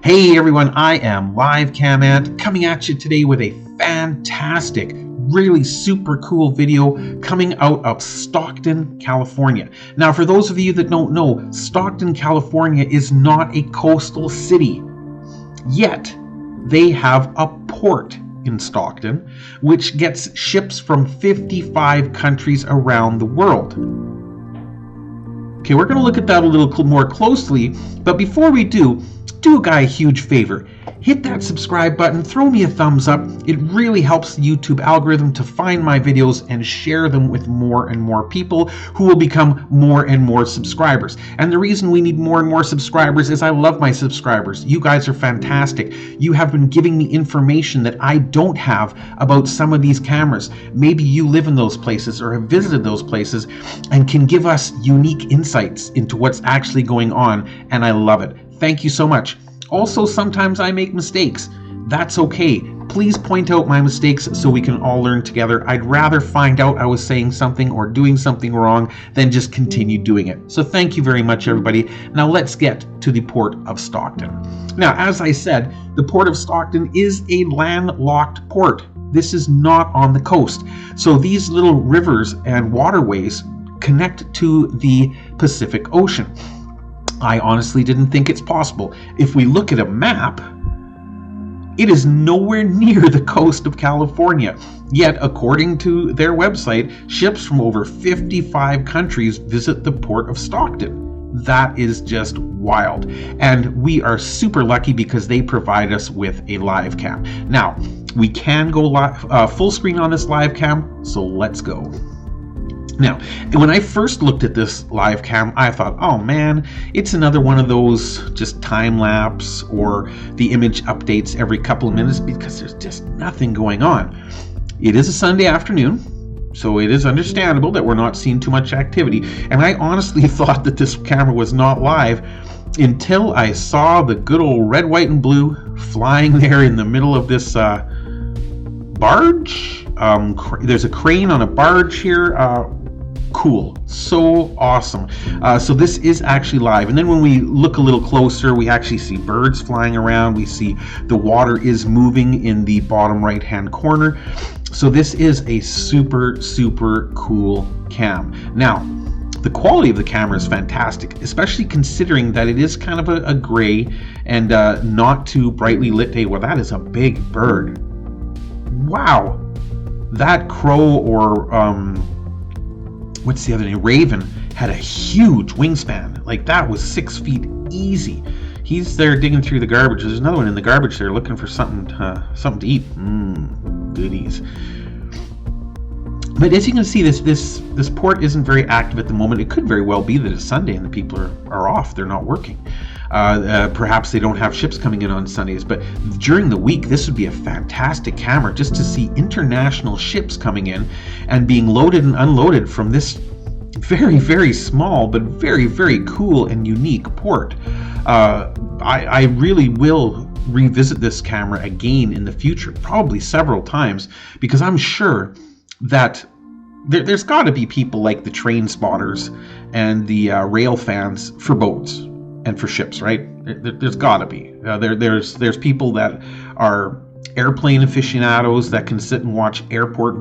Hey everyone, I am livecamant coming at you today with a fantastic, really super cool video coming out of Stockton, California. Now, for those of you that don't know, Stockton, California is not a coastal city, yet they have a port in Stockton, which gets ships from 55 countries around the world. Okay, we're going to look at that a little more closely, but before we do a guy a huge favor. Hit that subscribe button, throw me a thumbs up. It really helps the YouTube algorithm to find my videos and share them with more and more people who will become more and more subscribers. And the reason we need more and more subscribers is I love my subscribers. You guys are fantastic. You have been giving me information that I don't have about some of these cameras. Maybe you live in those places or have visited those places and can give us unique insights into what's actually going on, and I love it. Thank you so much. Also, sometimes I make mistakes. That's okay. Please point out my mistakes so we can all learn together. I'd rather find out I was saying something or doing something wrong than just continue doing it. So thank you very much, everybody. Now let's get to the Port of Stockton. Now, as I said, the Port of Stockton is a landlocked port. This is not on the coast. So these little rivers and waterways connect to the Pacific Ocean. I honestly didn't think it's possible. If we look at a map, it is nowhere near the coast of California. Yet, according to their website, ships from over 55 countries visit the Port of Stockton. That is just wild. And we are super lucky because they provide us with a live cam. Now, we can go full screen on this live cam, so let's go. Now, when I first looked at this live cam, I thought, oh man, it's another one of those just time lapse or the image updates every couple of minutes because there's just nothing going on. It is a Sunday afternoon, so it is understandable that we're not seeing too much activity. And I honestly thought that this camera was not live until I saw the good old red, white, and blue flying there in the middle of this barge. There's a crane on a barge here. Cool. So awesome. So this is actually live. And then when we look a little closer, we actually see birds flying around. We see the water is moving in the bottom right hand corner. So this is a super, super cool cam. Now, the quality of the camera is fantastic, especially considering that it is kind of a gray and not too brightly lit day. Well, that is a big bird. Wow. That crow or what's the other name? Raven had a huge wingspan. Like that was 6 feet easy. He's there digging through the garbage. There's another one in the garbage there looking for something to eat. Goodies. But as you can see, this port isn't very active at the moment. It could very well be that it's Sunday and the people are off. They're not working. Perhaps they don't have ships coming in on Sundays. But during the week, this would be a fantastic camera just to see international ships coming in and being loaded and unloaded from this very, very small but very, very cool and unique port. I really will revisit this camera again in the future, probably several times, because I'm sure that there's got to be people like the train spotters and the rail fans for boats and for ships, right? There's got to be. There's people that are airplane aficionados that can sit and watch airport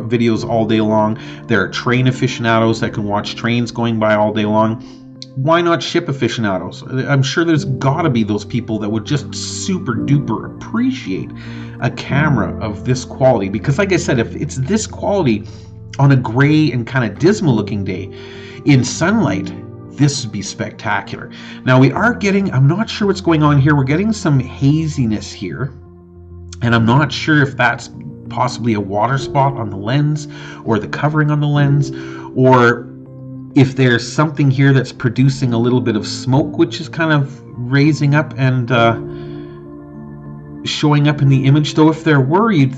videos all day long. There are train aficionados that can watch trains going by all day long. Why not ship aficionados? I'm sure there's got to be those people that would just super duper appreciate a camera of this quality, because like I said, if it's this quality on a gray and kind of dismal looking day in sunlight, this would be spectacular. Now we are getting, I'm not sure what's going on here. We're getting some haziness here, and I'm not sure if that's possibly a water spot on the lens or the covering on the lens, or if there's something here that's producing a little bit of smoke, which is kind of raising up and showing up in the image. Though if there were, you'd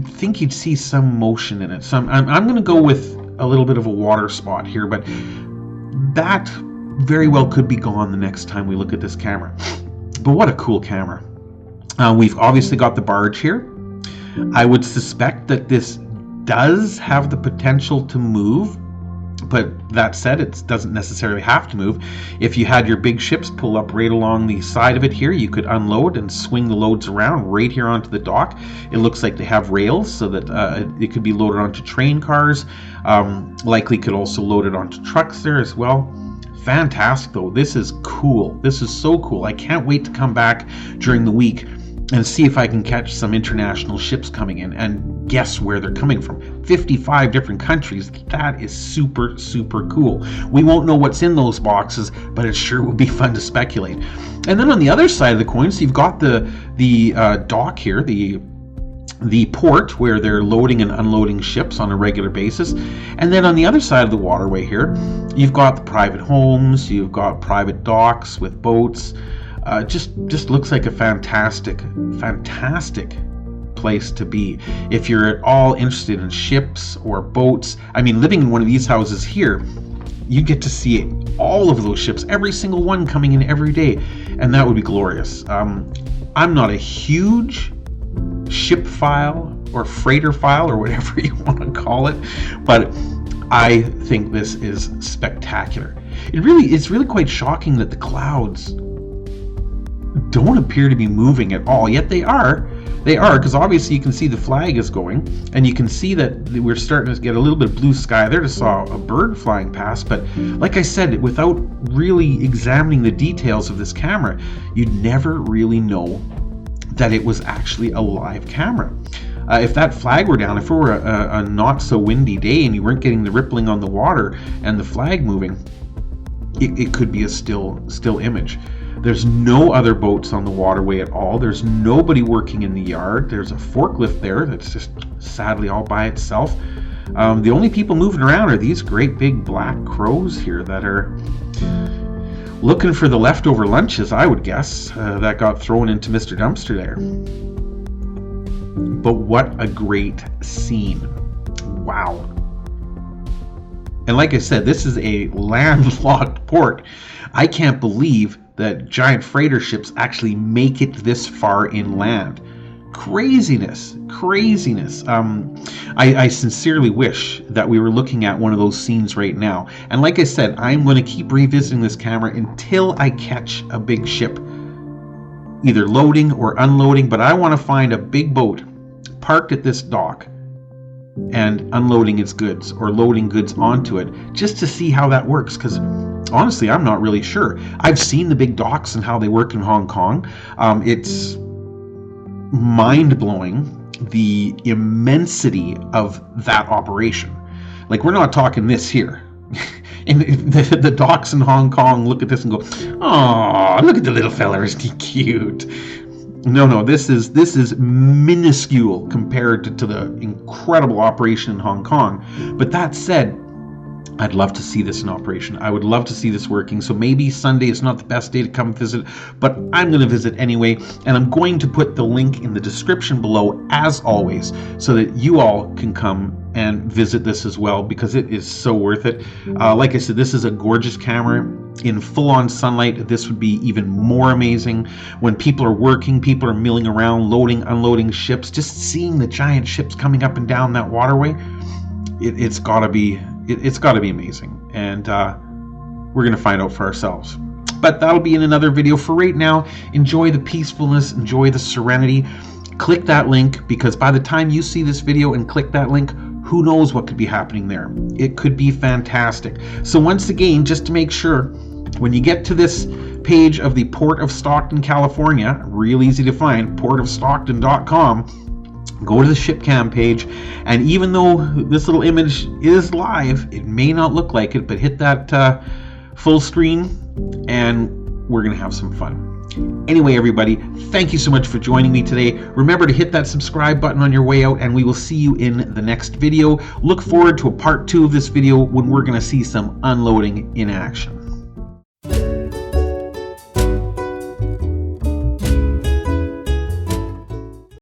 think you'd see some motion in it. I'm going to go with a little bit of a water spot here, but that very well could be gone the next time we look at this camera. But what a cool camera. We've obviously got the barge here. I would suspect that this does have the potential to move But that said, it doesn't necessarily have to move. If you had your big ships pull up right along the side of it here, you could unload and swing the loads around right here onto the dock. It looks like they have rails so that it could be loaded onto train cars. Likely could also load it onto trucks there as well. Fantastic though. This is cool. This is so cool. I can't wait to come back during the week and see if I can catch some international ships coming in and guess where they're coming from. 55 different countries. That is super, super cool. We won't know what's in those boxes, but it sure will be fun to speculate. And then on the other side of the coin, so you've got the dock here, the port where they're loading and unloading ships on a regular basis. And then on the other side of the waterway here, you've got the private homes, you've got private docks with boats. Just looks like a fantastic place to be. If you're at all interested in ships or boats, I mean, living in one of these houses here, you get to see all of those ships, every single one coming in every day, and that would be glorious. I'm not a huge ship file or freighter file or whatever you want to call it, but I think this is spectacular. It's really quite shocking that the clouds don't appear to be moving at all, yet they are, because obviously you can see the flag is going, and you can see that we're starting to get a little bit of blue sky there. Just saw a bird flying past, but like I said, without really examining the details of this camera, you'd never really know that it was actually a live camera. If that flag were down, if it were a not so windy day and you weren't getting the rippling on the water and the flag moving, it could be a still image. There's no other boats on the waterway at all. There's nobody working in the yard. There's a forklift there that's just sadly all by itself. The only people moving around are these great big black crows here that are looking for the leftover lunches, I would guess, that got thrown into Mr. Dumpster there. But what a great scene. Wow. And like I said, this is a landlocked port. I can't believe that giant freighter ships actually make it this far inland. Craziness. I sincerely wish that we were looking at one of those scenes right now. And like I said, I'm going to keep revisiting this camera until I catch a big ship, either loading or unloading, but I want to find a big boat parked at this dock and unloading its goods or loading goods onto it, just to see how that works, because honestly, I'm not really sure. I've seen the big docks and how they work in Hong Kong. It's mind-blowing, the immensity of that operation. Like, we're not talking this here. And the docks in Hong Kong look at this and go, "Oh, look at the little fella, isn't he cute?" No, this is minuscule compared to the incredible operation in Hong Kong. But that said, I'd love to see this in operation. I would love to see this working. So maybe Sunday is not the best day to come visit, but I'm going to visit anyway. And I'm going to put the link in the description below, as always, so that you all can come and visit this as well, because it is so worth it. Like I said, this is a gorgeous camera. In full-on sunlight, this would be even more amazing. When people are working, people are milling around, loading, unloading ships, just seeing the giant ships coming up and down that waterway, it's got to be amazing. And we're going to find out for ourselves. But that'll be in another video. For right now, enjoy the peacefulness, enjoy the serenity. Click that link, because by the time you see this video and click that link, who knows what could be happening there. It could be fantastic. So once again, just to make sure, when you get to this page of the Port of Stockton, California, real easy to find, portofstockton.com, go to the ShipCam page, and even though this little image is live, it may not look like it, but hit that full screen and we're going to have some fun. Anyway, everybody, thank you so much for joining me today. Remember to hit that subscribe button on your way out, and we will see you in the next video. Look forward to a part 2 of this video when we're going to see some unloading in action.